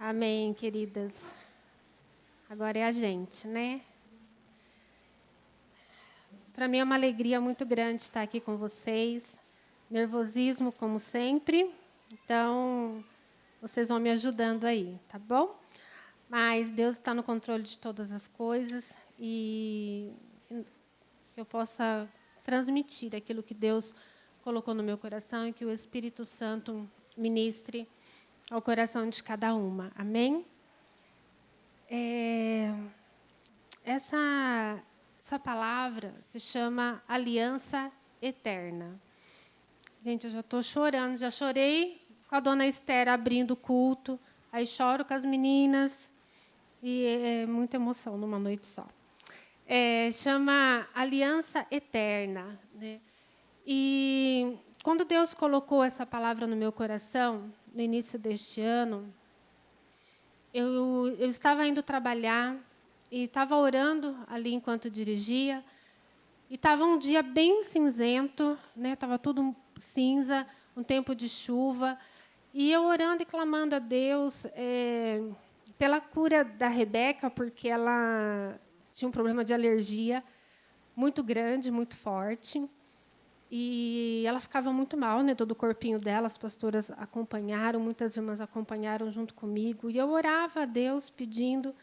Amém, queridas. Agora é a gente, né? Para mim é uma alegria muito grande estar aqui com vocês. Nervosismo, como sempre. Então, vocês vão me ajudando aí, tá bom? Mas Deus está no controle de todas as coisas e que eu possa transmitir aquilo que Deus colocou no meu coração e que o Espírito Santo ministre ao coração de cada uma. Amém? Essa palavra se chama aliança eterna. Gente, eu já estou chorando, já chorei com a dona Esther abrindo o culto, aí choro com as meninas, e é muita emoção numa noite só. Chama aliança eterna, né? E quando Deus colocou essa palavra no meu coração, no início deste ano, eu estava indo trabalhar e estava orando ali enquanto dirigia. E estava um dia bem cinzento, né? Estava tudo cinza, um tempo de chuva. E eu orando e clamando a Deus pela cura da Rebeca, porque ela tinha um problema de alergia muito grande, muito forte. E ela ficava muito mal, né? Todo o corpinho dela, as pastoras acompanharam, muitas irmãs acompanharam junto comigo. E eu orava a Deus pedindo.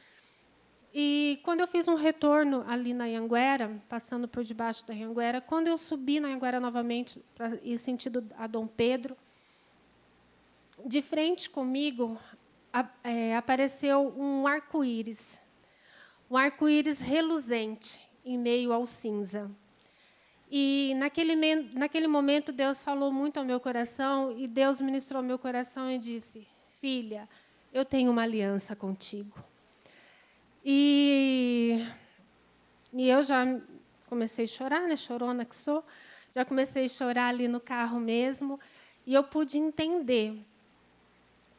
E quando eu fiz um retorno ali na Anhanguera, passando por debaixo da Anhanguera, quando eu subi na Anhanguera novamente, para ir sentido a Dom Pedro, de frente comigo apareceu um arco-íris. Um arco-íris reluzente em meio ao cinza. E naquele momento Deus falou muito ao meu coração e Deus ministrou ao meu coração e disse: filha, eu tenho uma aliança contigo. E eu já comecei a chorar, né, chorona que sou, já comecei a chorar ali no carro mesmo, e eu pude entender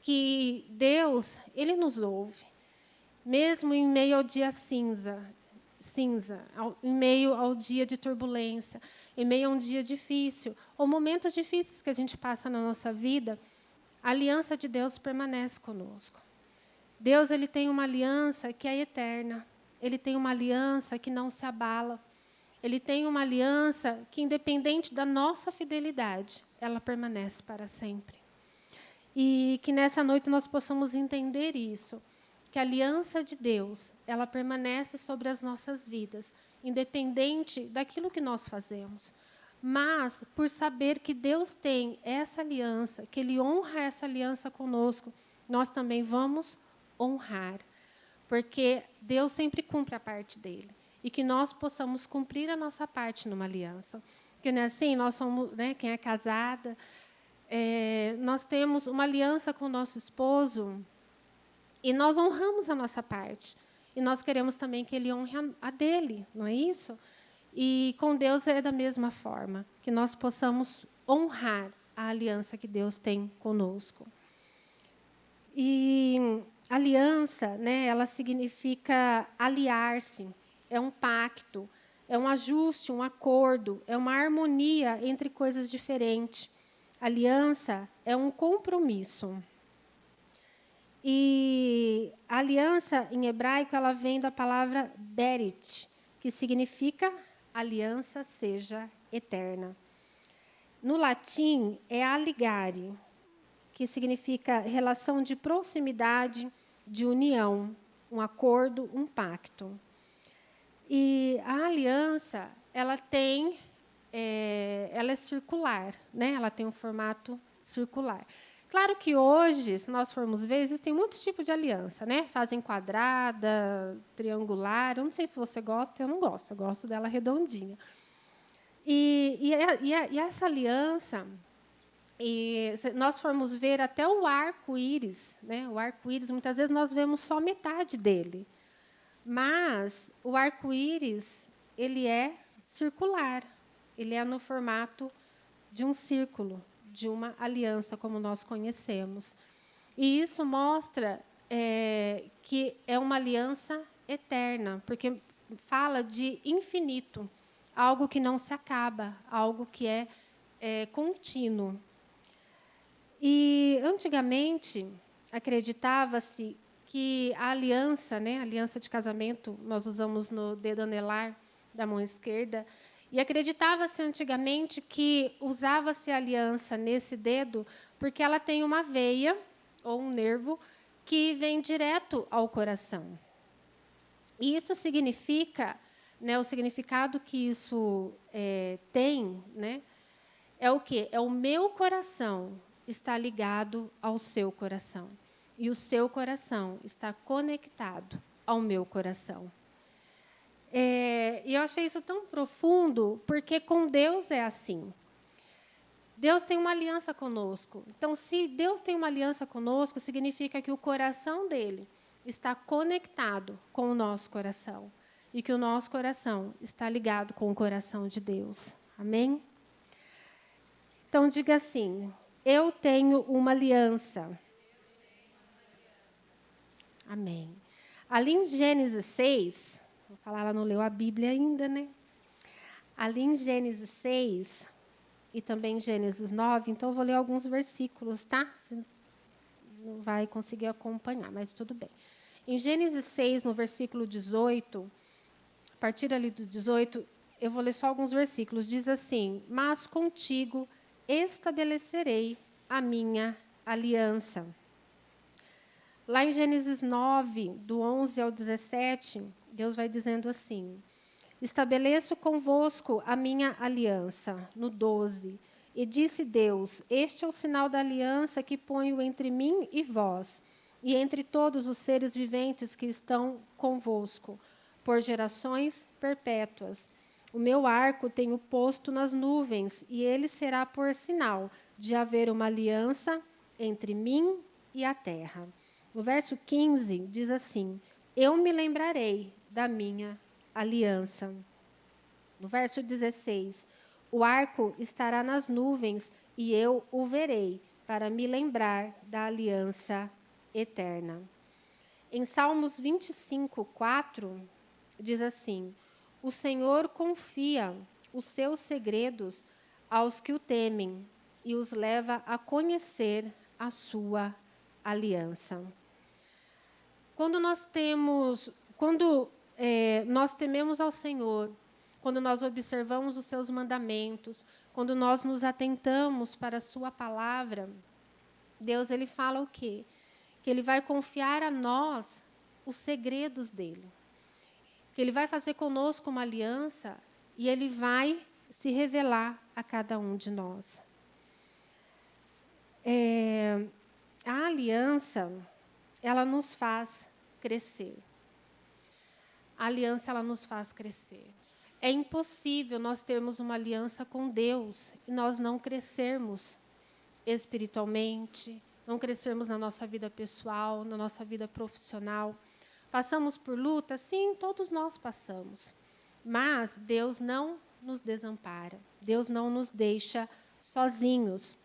que Deus, Ele nos ouve, mesmo em meio ao dia cinza, em meio ao dia de turbulência, em meio a um dia difícil, ou momentos difíceis que a gente passa na nossa vida, a aliança de Deus permanece conosco. Deus, ele tem uma aliança que é eterna. Ele tem uma aliança que não se abala. Ele tem uma aliança que, independente da nossa fidelidade, ela permanece para sempre. E que nessa noite nós possamos entender isso, que a aliança de Deus, ela permanece sobre as nossas vidas, independente daquilo que nós fazemos. Mas, por saber que Deus tem essa aliança, que Ele honra essa aliança conosco, nós também vamos honrar, porque Deus sempre cumpre a parte dele, e que nós possamos cumprir a nossa parte numa aliança. Porque não é assim, nós somos, né, quem é casada, nós temos uma aliança com o nosso esposo, e nós honramos a nossa parte, e nós queremos também que ele honre a dele, não é isso? E com Deus é da mesma forma, que nós possamos honrar a aliança que Deus tem conosco. E aliança, né, ela significa aliar-se, é um pacto, é um ajuste, um acordo, é uma harmonia entre coisas diferentes. Aliança é um compromisso. E a aliança, em hebraico, ela vem da palavra berit, que significa aliança seja eterna. No latim, é aligare, que significa relação de proximidade, de união, um acordo, um pacto. E a aliança, ela é circular, né? Ela tem um formato circular. Claro que hoje, se nós formos ver, existem muitos tipos de aliança, né? Fazem quadrada, triangular. Eu não sei se você gosta, eu não gosto. Eu gosto dela redondinha. E essa aliança, e se nós formos ver até o arco-íris, né? O arco-íris, muitas vezes nós vemos só metade dele. Mas o arco-íris, ele é circular. Ele é no formato de um círculo, de uma aliança, como nós conhecemos. E isso mostra que é uma aliança eterna, porque fala de infinito, algo que não se acaba, algo que é contínuo. E, antigamente, acreditava-se que a aliança, né, a aliança de casamento, nós usamos no dedo anelar da mão esquerda, e acreditava-se antigamente que usava-se a aliança nesse dedo porque ela tem uma veia ou um nervo que vem direto ao coração. E isso significa, né, o significado que isso tem, né, é o quê? É o meu coração está ligado ao seu coração. E o seu coração está conectado ao meu coração. E eu achei isso tão profundo, porque com Deus é assim. Deus tem uma aliança conosco. Então, se Deus tem uma aliança conosco, significa que o coração dele está conectado com o nosso coração. E que o nosso coração está ligado com o coração de Deus. Amém? Então, diga assim: eu tenho uma aliança. Amém. Ali em Gênesis 6, vou falar, ela não leu a Bíblia ainda, né? Ali em Gênesis 6 e também em Gênesis 9, então eu vou ler alguns versículos, tá? Você não vai conseguir acompanhar, mas tudo bem. Em Gênesis 6, no versículo 18, a partir ali do 18, eu vou ler só alguns versículos. Diz assim: mas contigo estabelecerei a minha aliança. Lá em Gênesis 9, do 11 ao 17, Deus vai dizendo assim: estabeleço convosco a minha aliança. No 12, e disse Deus: este é o sinal da aliança que ponho entre mim e vós, e entre todos os seres viventes que estão convosco, por gerações perpétuas. O meu arco tenho posto nas nuvens, e ele será por sinal de haver uma aliança entre mim e a terra. No verso 15, diz assim: eu me lembrarei da minha aliança. No verso 16, o arco estará nas nuvens e eu o verei, para me lembrar da aliança eterna. Em Salmos 25, 4, diz assim: o Senhor confia os seus segredos aos que o temem e os leva a conhecer a sua aliança. Quando nós tememos ao Senhor, quando nós observamos os seus mandamentos, quando nós nos atentamos para a sua palavra, Deus ele fala o quê? Que ele vai confiar a nós os segredos dele. Que ele vai fazer conosco uma aliança e ele vai se revelar a cada um de nós. A aliança, ela nos faz crescer. A aliança, ela nos faz crescer. É impossível nós termos uma aliança com Deus e nós não crescermos espiritualmente, não crescermos na nossa vida pessoal, na nossa vida profissional. Passamos por luta? Sim, todos nós passamos. Mas Deus não nos desampara. Deus não nos deixa sozinhos.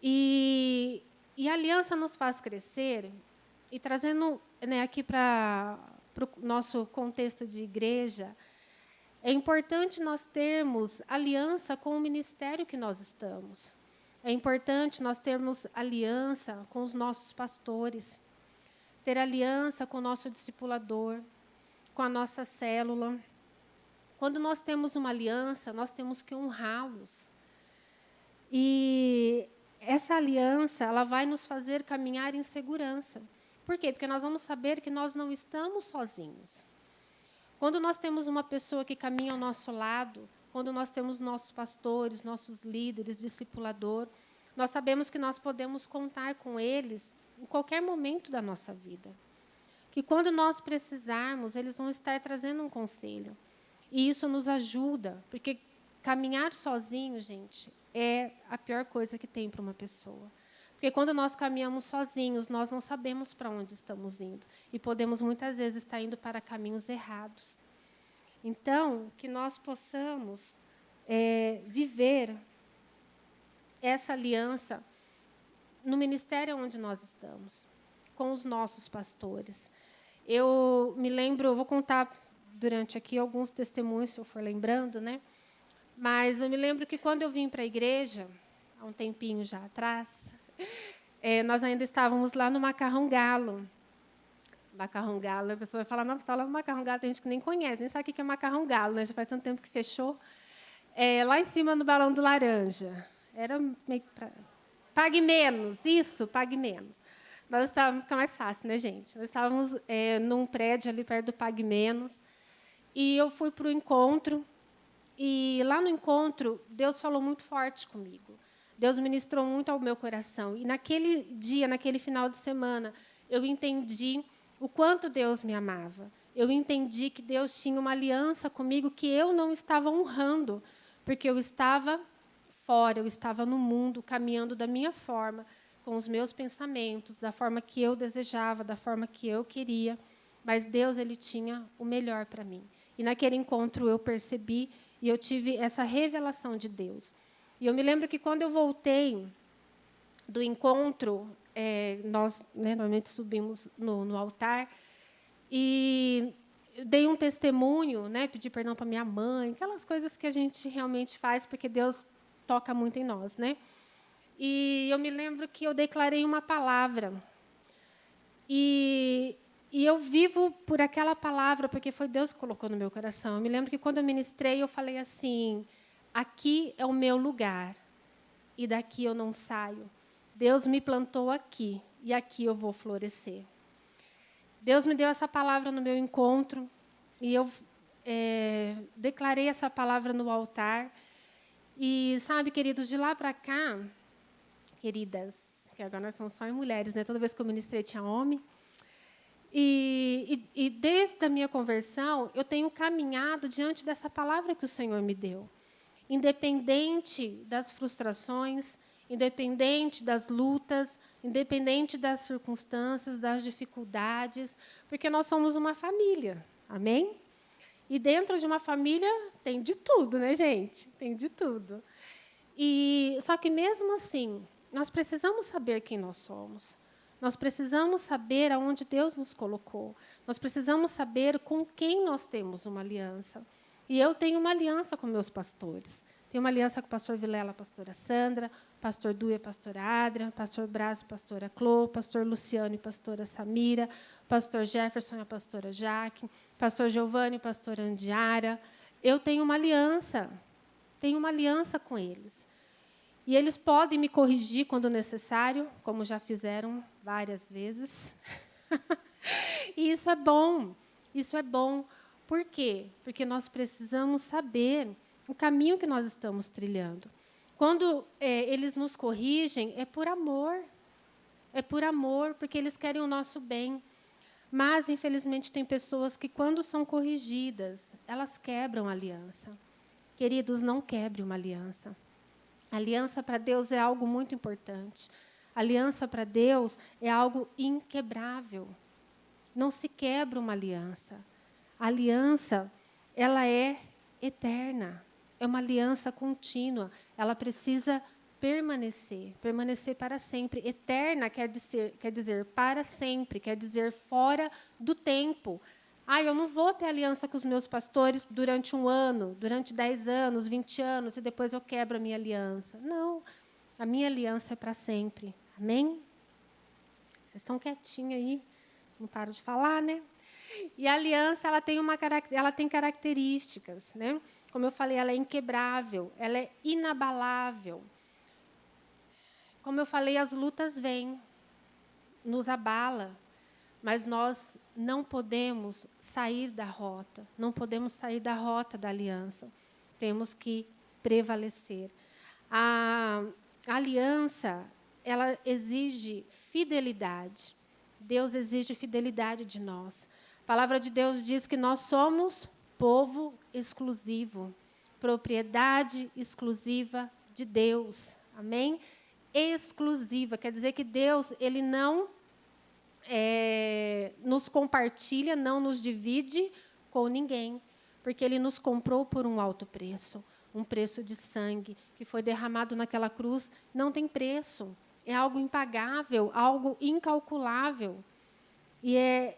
E a aliança nos faz crescer. E trazendo, né, aqui para o nosso contexto de igreja, é importante nós termos aliança com o ministério que nós estamos. É importante nós termos aliança com os nossos pastores, ter aliança com o nosso discipulador, com a nossa célula. Quando nós temos uma aliança, nós temos que honrá-los. E essa aliança, ela vai nos fazer caminhar em segurança. Por quê? Porque nós vamos saber que nós não estamos sozinhos. Quando nós temos uma pessoa que caminha ao nosso lado, quando nós temos nossos pastores, nossos líderes, discipulador, nós sabemos que nós podemos contar com eles em qualquer momento da nossa vida. Que quando nós precisarmos, eles vão estar trazendo um conselho. E isso nos ajuda, porque caminhar sozinho, gente, é a pior coisa que tem para uma pessoa. Porque quando nós caminhamos sozinhos, nós não sabemos para onde estamos indo. E podemos, muitas vezes, estar indo para caminhos errados. Então, que nós possamos viver essa aliança no ministério onde nós estamos, com os nossos pastores. Eu me lembro, vou contar durante aqui alguns testemunhos, se eu for lembrando, né? Mas eu me lembro que quando eu vim para a igreja, há um tempinho já atrás, nós ainda estávamos lá no Macarrão Galo. Macarrão Galo, a pessoa vai falar, não, está lá no Macarrão Galo, tem gente que nem conhece, nem sabe o que é Macarrão Galo, né? Já faz tanto tempo que fechou. Lá em cima no Balão do Laranja. Era meio que para... Pague menos, isso, pague menos. Nós estávamos, fica mais fácil, né, gente? Nós estávamos num prédio ali perto do Pague Menos, e eu fui para o encontro, e lá no encontro, Deus falou muito forte comigo. Deus ministrou muito ao meu coração. E naquele dia, naquele final de semana, eu entendi o quanto Deus me amava. Eu entendi que Deus tinha uma aliança comigo que eu não estava honrando, porque eu estava fora, eu estava no mundo, caminhando da minha forma, com os meus pensamentos, da forma que eu desejava, da forma que eu queria. Mas Deus, ele tinha o melhor para mim. E naquele encontro eu percebi e eu tive essa revelação de Deus. E eu me lembro que quando eu voltei do encontro, nós normalmente subimos no altar, e dei um testemunho, pedi perdão para minha mãe, aquelas coisas que a gente realmente faz, porque Deus toca muito em nós. E eu me lembro que eu declarei uma palavra. E eu vivo por aquela palavra, porque foi Deus que colocou no meu coração. Eu me lembro que, quando eu ministrei, eu falei assim, aqui é o meu lugar, e daqui eu não saio. Deus me plantou aqui, e aqui eu vou florescer. Deus me deu essa palavra no meu encontro, e eu declarei essa palavra no altar. E, sabe, queridos, de lá para cá, queridas, que agora nós somos só em mulheres, toda vez que eu ministrei tinha homem, e desde a minha conversão, eu tenho caminhado diante dessa palavra que o Senhor me deu. Independente das frustrações, independente das lutas, independente das circunstâncias, das dificuldades, porque nós somos uma família, amém? E dentro de uma família tem de tudo, né, gente? Tem de tudo. Só que, mesmo assim, nós precisamos saber quem nós somos. Nós precisamos saber aonde Deus nos colocou. Nós precisamos saber com quem nós temos uma aliança. E eu tenho uma aliança com meus pastores. Tenho uma aliança com o pastor Vilela, a pastora Sandra, pastor Du e a pastora Adria, pastor Braz e a pastora Clô, pastor Luciano e a pastora Samira, pastor Jefferson e a pastora Jaque, pastor Giovanni e a pastora Andiara. Eu tenho uma aliança com eles. E eles podem me corrigir quando necessário, como já fizeram várias vezes. E isso é bom. Isso é bom. Por quê? Porque nós precisamos saber o caminho que nós estamos trilhando. Quando eles nos corrigem, é por amor. É por amor, porque eles querem o nosso bem. Mas, infelizmente, tem pessoas que, quando são corrigidas, elas quebram a aliança. Queridos, não quebre uma aliança. A aliança para Deus é algo muito importante. A aliança para Deus é algo inquebrável. Não se quebra uma aliança. A aliança, ela é eterna. É uma aliança contínua. Ela precisa permanecer para sempre. Eterna quer dizer para sempre, quer dizer fora do tempo. Eu não vou ter aliança com os meus pastores durante 1 ano, durante 10 anos, 20 anos, e depois eu quebro a minha aliança. Não, a minha aliança é para sempre. Amém? Vocês estão quietinhos aí, não param de falar, né? E a aliança, ela tem características, né? Como eu falei, ela é inquebrável, ela é inabalável. Como eu falei, as lutas vêm, nos abala, mas nós não podemos sair da rota, não podemos sair da rota da aliança. Temos que prevalecer. A aliança, ela exige fidelidade. Deus exige fidelidade de nós. A palavra de Deus diz que nós somos povo exclusivo, propriedade exclusiva de Deus. Amém? Exclusiva, quer dizer que Deus, ele não nos compartilha, não nos divide com ninguém, porque ele nos comprou por um alto preço, um preço de sangue que foi derramado naquela cruz. Não tem preço, é algo impagável, algo incalculável. E é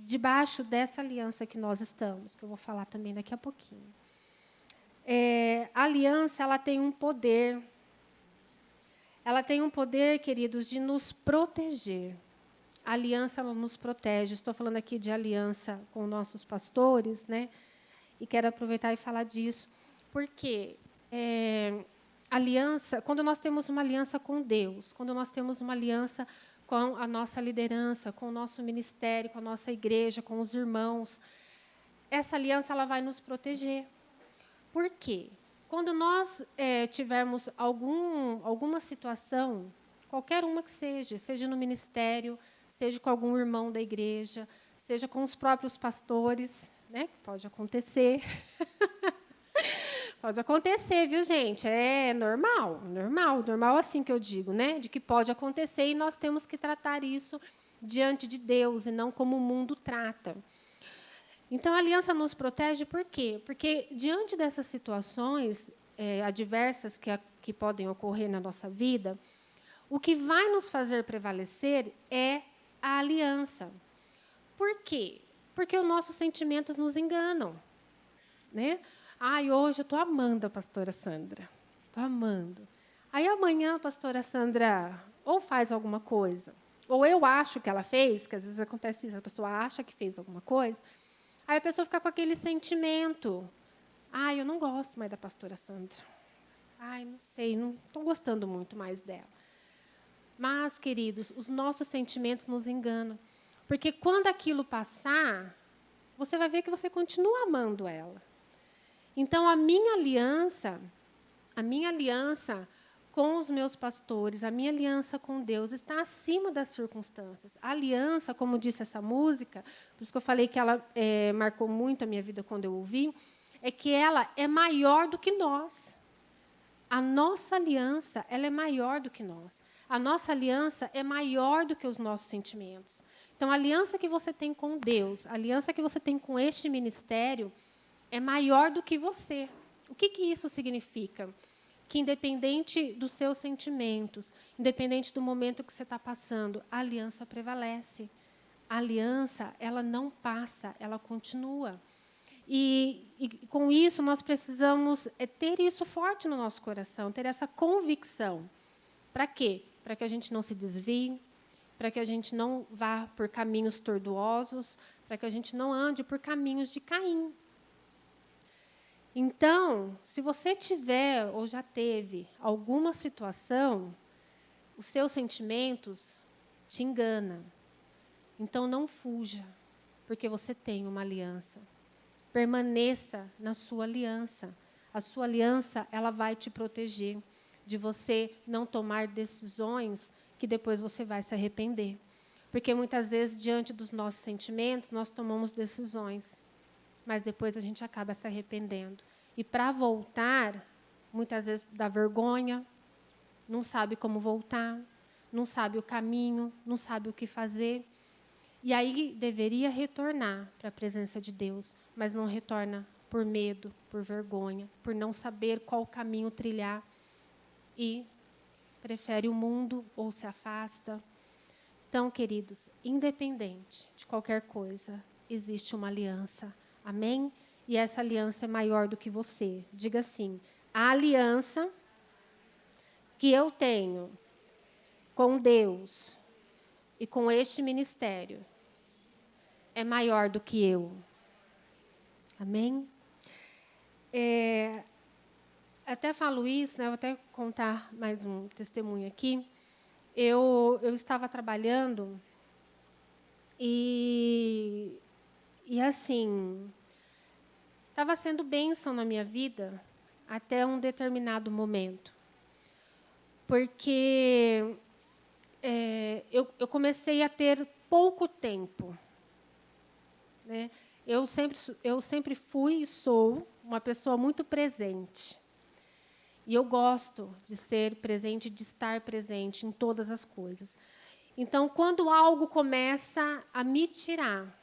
debaixo dessa aliança que nós estamos, que eu vou falar também daqui a pouquinho. A aliança, ela tem um poder. ela tem um poder, queridos, de nos proteger. A aliança, ela nos protege. Estou falando aqui de aliança com nossos pastores, né? E quero aproveitar e falar disso. Porque aliança, quando nós temos uma aliança com Deus, quando nós temos uma aliança com a nossa liderança, com o nosso ministério, com a nossa igreja, com os irmãos, essa aliança ela vai nos proteger. Por quê? Quando nós tivermos alguma situação, qualquer uma que seja no ministério, seja com algum irmão da igreja, seja com os próprios pastores, né? Pode acontecer. Pode acontecer, viu, gente? É normal assim que eu digo, né? De que pode acontecer e nós temos que tratar isso diante de Deus e não como o mundo trata. Então, a aliança nos protege por quê? Porque, diante dessas situações adversas que podem ocorrer na nossa vida, o que vai nos fazer prevalecer é a aliança. Por quê? Porque os nossos sentimentos nos enganam. Né? Hoje eu estou amando a pastora Sandra. Estou amando. Aí, amanhã, a pastora Sandra ou faz alguma coisa, ou eu acho que ela fez, que às vezes acontece isso, a pessoa acha que fez alguma coisa, aí a pessoa fica com aquele sentimento. Eu não gosto mais da pastora Sandra. Não sei, não estou gostando muito mais dela. Mas, queridos, os nossos sentimentos nos enganam. Porque quando aquilo passar, você vai ver que você continua amando ela. Então, a minha aliança com os meus pastores, a minha aliança com Deus está acima das circunstâncias. A aliança, como disse essa música, por isso que eu falei que ela marcou muito a minha vida quando eu ouvi, é que ela é maior do que nós. A nossa aliança, ela é maior do que nós. A nossa aliança é maior do que os nossos sentimentos. Então, a aliança que você tem com Deus, a aliança que você tem com este ministério, é maior do que você. O que isso significa? Que, independente dos seus sentimentos, independente do momento que você está passando, a aliança prevalece. A aliança, ela não passa, ela continua. E com isso, nós precisamos ter isso forte no nosso coração, ter essa convicção. Para quê? Para que a gente não se desvie, para que a gente não vá por caminhos tortuosos, para que a gente não ande por caminhos de Caim. Então, se você tiver ou já teve alguma situação, os seus sentimentos te enganam. Então, não fuja, porque você tem uma aliança. Permaneça na sua aliança. A sua aliança, ela vai te proteger de você não tomar decisões que depois você vai se arrepender. Porque muitas vezes, diante dos nossos sentimentos, nós tomamos decisões, mas depois a gente acaba se arrependendo. E para voltar, muitas vezes dá vergonha, não sabe como voltar, não sabe o caminho, não sabe o que fazer. E aí deveria retornar para a presença de Deus, mas não retorna por medo, por vergonha, por não saber qual caminho trilhar e prefere o mundo ou se afasta. Então, queridos, independente de qualquer coisa, existe uma aliança. Amém? E essa aliança é maior do que você. Diga assim: a aliança que eu tenho com Deus e com este ministério é maior do que eu. Amém? Até falo isso, né? Vou até contar mais um testemunho aqui. Eu estava trabalhando e assim, estava sendo bênção na minha vida até um determinado momento. Porque eu comecei a ter pouco tempo. Né? Eu sempre fui e sou uma pessoa muito presente. E eu gosto de ser presente, de estar presente em todas as coisas. Então, quando algo começa a me tirar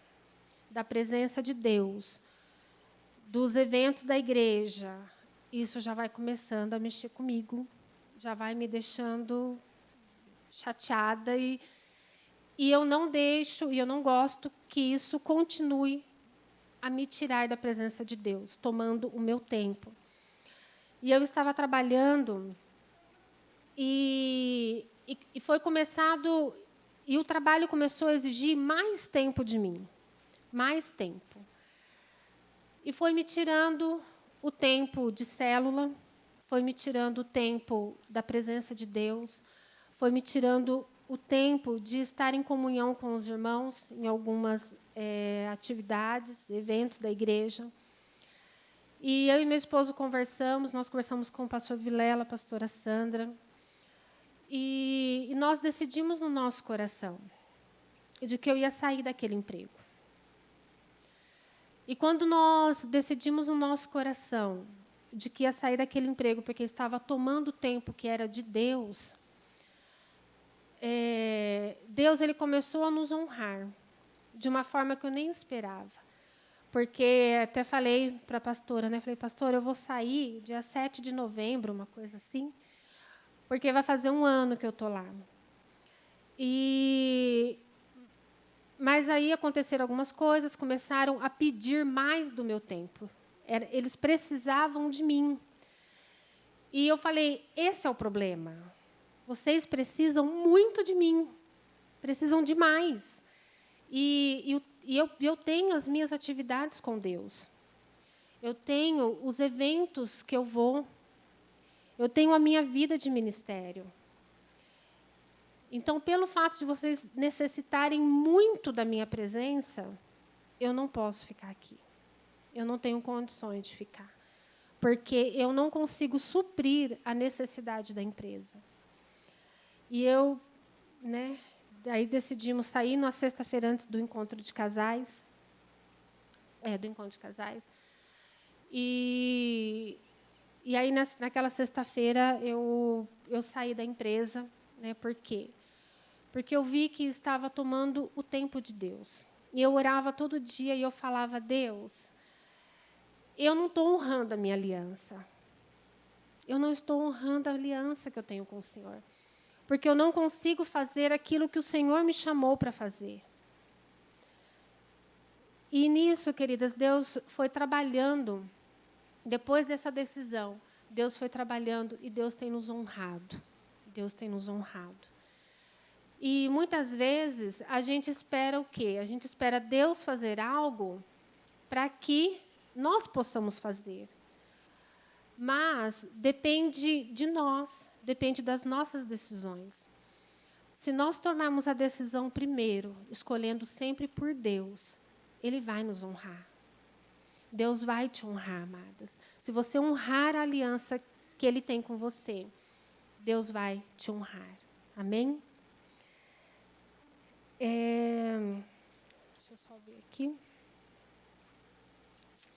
da presença de Deus, dos eventos da igreja, isso já vai começando a mexer comigo, já vai me deixando chateada e eu não deixo, e eu não gosto que isso continue a me tirar da presença de Deus, tomando o meu tempo. E eu estava trabalhando E foi começado, e o trabalho começou a exigir mais tempo de mim, mais tempo. E foi me tirando o tempo de célula, foi me tirando o tempo da presença de Deus, foi me tirando o tempo de estar em comunhão com os irmãos em algumas atividades, eventos da igreja. E eu e meu esposo nós conversamos com o pastor Vilela, a pastora Sandra, e nós decidimos no nosso coração de que eu ia sair daquele emprego. E quando nós decidimos no nosso coração de que ia sair daquele emprego porque estava tomando o tempo que era de Deus, Deus ele começou a nos honrar de uma forma que eu nem esperava. Porque até falei para a pastora, né? Falei, pastora, eu vou sair dia 7 de novembro, uma coisa assim, porque vai fazer 1 ano que eu estou lá. Mas aí aconteceram algumas coisas, começaram a pedir mais do meu tempo. Eles precisavam de mim. E eu falei, esse é o problema. Vocês precisam muito de mim. Precisam demais. E eu tenho as minhas atividades com Deus. Eu tenho os eventos que eu vou. Eu tenho a minha vida de ministério. Então, pelo fato de vocês necessitarem muito da minha presença, eu não posso ficar aqui. Eu não tenho condições de ficar. Porque eu não consigo suprir a necessidade da empresa. E eu, aí decidimos sair na sexta-feira antes do encontro de casais. Do encontro de casais. E aí, naquela sexta-feira, eu saí da empresa. Por quê? Porque eu vi que estava tomando o tempo de Deus. E eu orava todo dia e eu falava, Deus, eu não estou honrando a minha aliança. Eu não estou honrando a aliança que eu tenho com o Senhor. Porque eu não consigo fazer aquilo que o Senhor me chamou para fazer. E nisso, queridas, Deus foi trabalhando. Depois dessa decisão, Deus foi trabalhando e Deus tem nos honrado. Deus tem nos honrado. E muitas vezes a gente espera o quê? A gente espera Deus fazer algo para que nós possamos fazer. Mas depende de nós, depende das nossas decisões. Se nós tomarmos a decisão primeiro, escolhendo sempre por Deus, Ele vai nos honrar. Deus vai te honrar, amadas. Se você honrar a aliança que Ele tem com você, Deus vai te honrar. Amém? Deixa eu só ver aqui.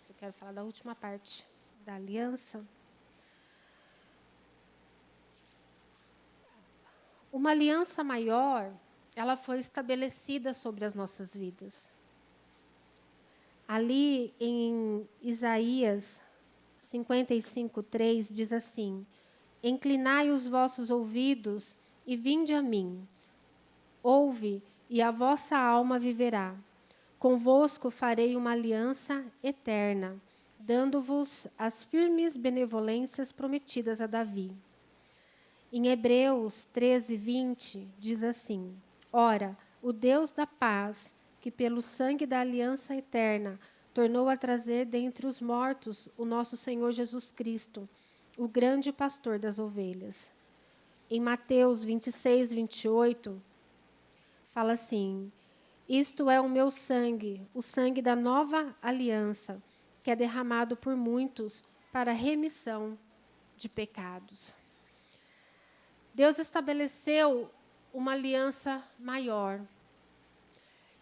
Eu quero falar da última parte da aliança. Uma aliança maior, ela foi estabelecida sobre as nossas vidas. Ali em Isaías 55:3 diz assim: Inclinai os vossos ouvidos e vinde a mim. Ouve, e a vossa alma viverá. Convosco farei uma aliança eterna, dando-vos as firmes benevolências prometidas a Davi. Em Hebreus 13:20 diz assim: Ora, o Deus da paz, que pelo sangue da aliança eterna tornou a trazer dentre os mortos o nosso Senhor Jesus Cristo, o grande pastor das ovelhas. Em Mateus 26:28, fala assim: Isto é o meu sangue, o sangue da nova aliança, que é derramado por muitos para a remissão de pecados. Deus estabeleceu uma aliança maior.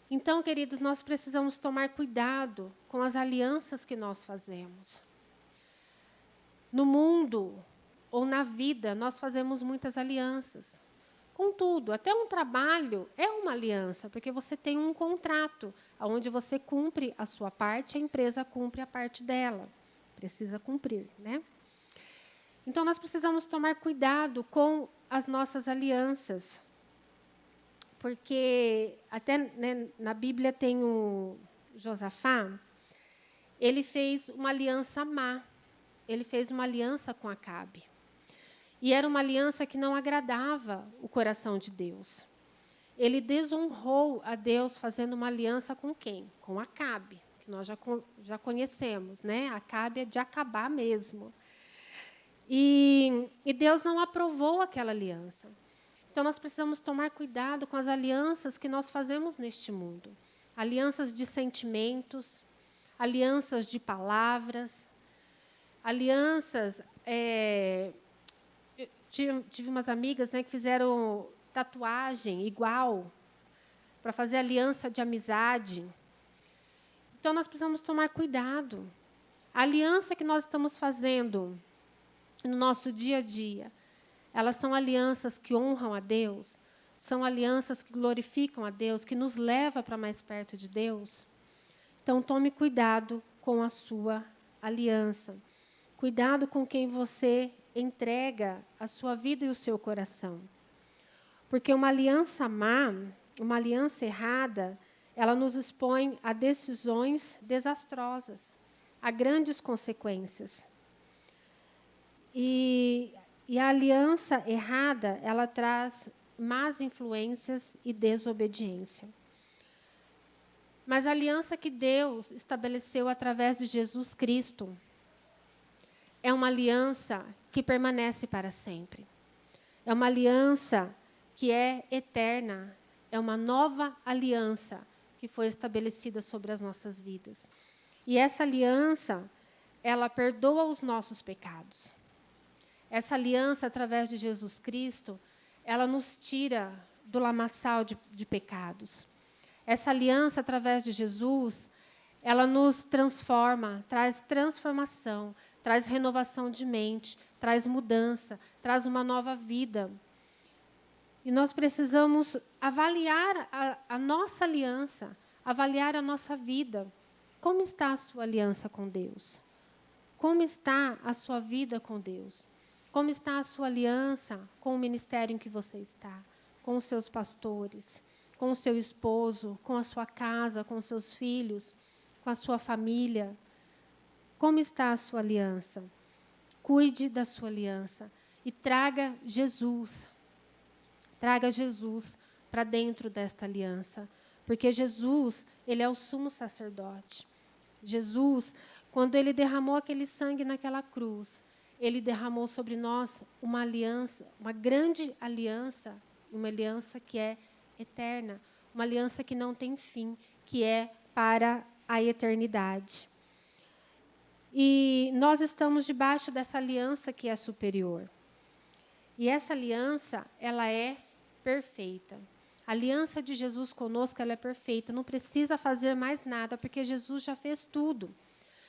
Então, queridos, nós precisamos tomar cuidado com as alianças que nós fazemos. No mundo ou na vida, nós fazemos muitas alianças. Contudo, até um trabalho é uma aliança, porque você tem um contrato, onde você cumpre a sua parte, a empresa cumpre a parte dela. Precisa cumprir, né? Então, nós precisamos tomar cuidado com as nossas alianças. Porque até na Bíblia tem o Josafá, ele fez uma aliança má. Ele fez uma aliança com Acabe. E era uma aliança que não agradava o coração de Deus. Ele desonrou a Deus fazendo uma aliança com quem? Com Acabe, que nós já conhecemos, né? Acabe é de acabar mesmo. E Deus não aprovou aquela aliança. Então, nós precisamos tomar cuidado com as alianças que nós fazemos neste mundo. Alianças de sentimentos, alianças de palavras, alianças... tive umas amigas, né, que fizeram tatuagem igual para fazer aliança de amizade. Então, nós precisamos tomar cuidado. A aliança que nós estamos fazendo no nosso dia a dia, elas são alianças que honram a Deus? São alianças que glorificam a Deus, que nos levam para mais perto de Deus? Então, tome cuidado com a sua aliança. Cuidado com quem você entrega a sua vida e o seu coração. Porque uma aliança má, uma aliança errada, ela nos expõe a decisões desastrosas, a grandes consequências. E a aliança errada, ela traz más influências e desobediência. Mas a aliança que Deus estabeleceu através de Jesus Cristo é uma aliança que permanece para sempre. É uma aliança que é eterna. É uma nova aliança que foi estabelecida sobre as nossas vidas. E essa aliança, ela perdoa os nossos pecados. Essa aliança, através de Jesus Cristo, ela nos tira do lamaçal de pecados. Essa aliança, através de Jesus, ela nos transforma, traz transformação, traz renovação de mente, traz mudança, traz uma nova vida. E nós precisamos avaliar a nossa aliança, avaliar a nossa vida. Como está a sua aliança com Deus? Como está a sua vida com Deus? Como está a sua aliança com o ministério em que você está? Com os seus pastores, com o seu esposo, com a sua casa, com os seus filhos, com a sua família? Como está a sua aliança? Cuide da sua aliança e traga Jesus. Traga Jesus para dentro desta aliança, porque Jesus, ele é o sumo sacerdote. Jesus, quando ele derramou aquele sangue naquela cruz, ele derramou sobre nós uma aliança, uma grande aliança, uma aliança que é eterna, uma aliança que não tem fim, que é para a eternidade. E nós estamos debaixo dessa aliança que é superior. E essa aliança, ela é perfeita. A aliança de Jesus conosco, ela é perfeita. Não precisa fazer mais nada, porque Jesus já fez tudo.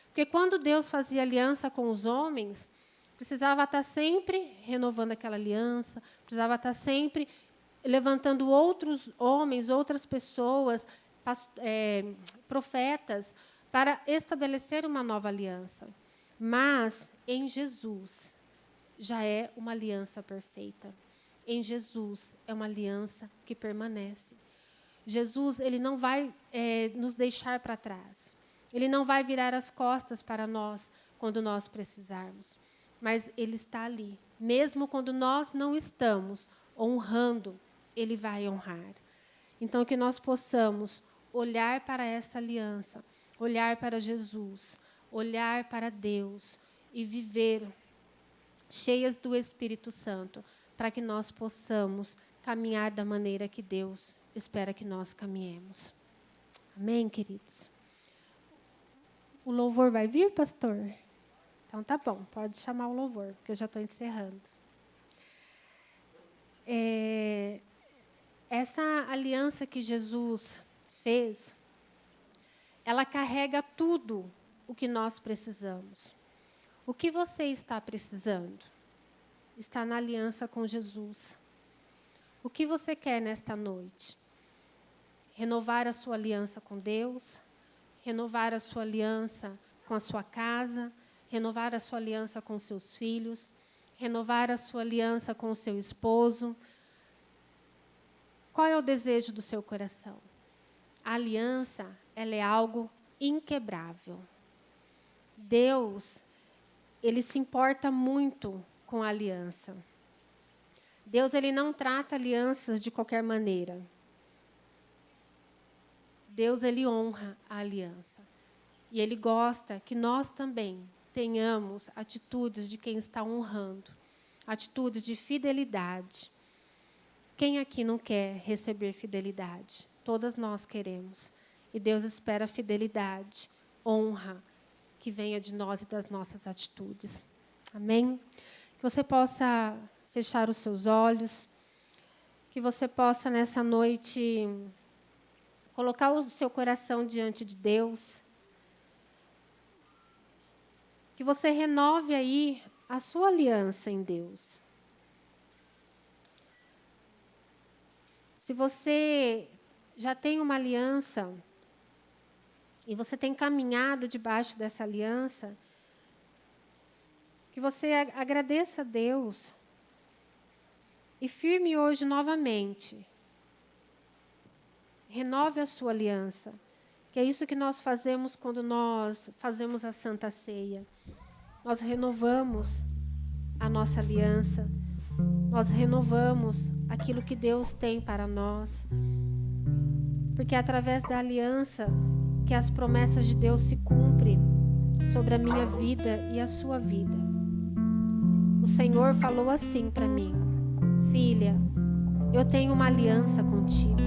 Porque quando Deus fazia aliança com os homens, precisava estar sempre renovando aquela aliança, precisava estar sempre levantando outros homens, outras pessoas, profetas, para estabelecer uma nova aliança. Mas, em Jesus, já é uma aliança perfeita. Em Jesus, é uma aliança que permanece. Jesus, ele não vai nos deixar para trás. Ele não vai virar as costas para nós quando nós precisarmos. Mas ele está ali. Mesmo quando nós não estamos honrando, ele vai honrar. Então, que nós possamos olhar para essa aliança, olhar para Jesus, olhar para Deus e viver cheias do Espírito Santo, para que nós possamos caminhar da maneira que Deus espera que nós caminhemos. Amém, queridos? O louvor vai vir, pastor? Então, tá bom, pode chamar o louvor, porque eu já estou encerrando. Essa aliança que Jesus fez, ela carrega tudo o que nós precisamos. O que você está precisando? Está na aliança com Jesus. O que você quer nesta noite? Renovar a sua aliança com Deus, renovar a sua aliança com a sua casa, renovar a sua aliança com seus filhos, renovar a sua aliança com o seu esposo. Qual é o desejo do seu coração? A aliança, ela é algo inquebrável. Deus, ele se importa muito com a aliança. Deus, ele não trata alianças de qualquer maneira. Deus, ele honra a aliança. E ele gosta que nós também tenhamos atitudes de quem está honrando, atitudes de fidelidade. Quem aqui não quer receber fidelidade? Todas nós queremos. E Deus espera fidelidade, honra, que venha de nós e das nossas atitudes. Amém? Que você possa fechar os seus olhos, que você possa nessa noite colocar o seu coração diante de Deus, que você renove aí a sua aliança em Deus. Se você já tem uma aliança e você tem caminhado debaixo dessa aliança, que você agradeça a Deus e firme hoje novamente. Renove a sua aliança, que é isso que nós fazemos quando nós fazemos a Santa Ceia. Nós renovamos a nossa aliança, nós renovamos aquilo que Deus tem para nós, porque é através da aliança que as promessas de Deus se cumprem sobre a minha vida e a sua vida. O Senhor falou assim para mim: filha, eu tenho uma aliança contigo.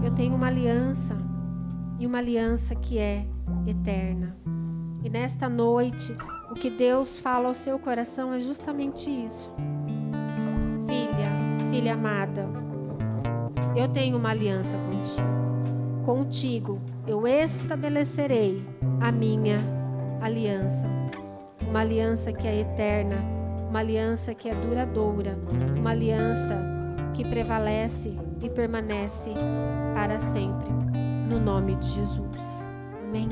Eu tenho uma aliança, e uma aliança que é eterna. E nesta noite, o que Deus fala ao seu coração é justamente isso. Filha amada, eu tenho uma aliança contigo. Contigo eu estabelecerei a minha aliança. Uma aliança que é eterna, uma aliança que é duradoura, uma aliança que prevalece e permanece para sempre. No nome de Jesus. Amém.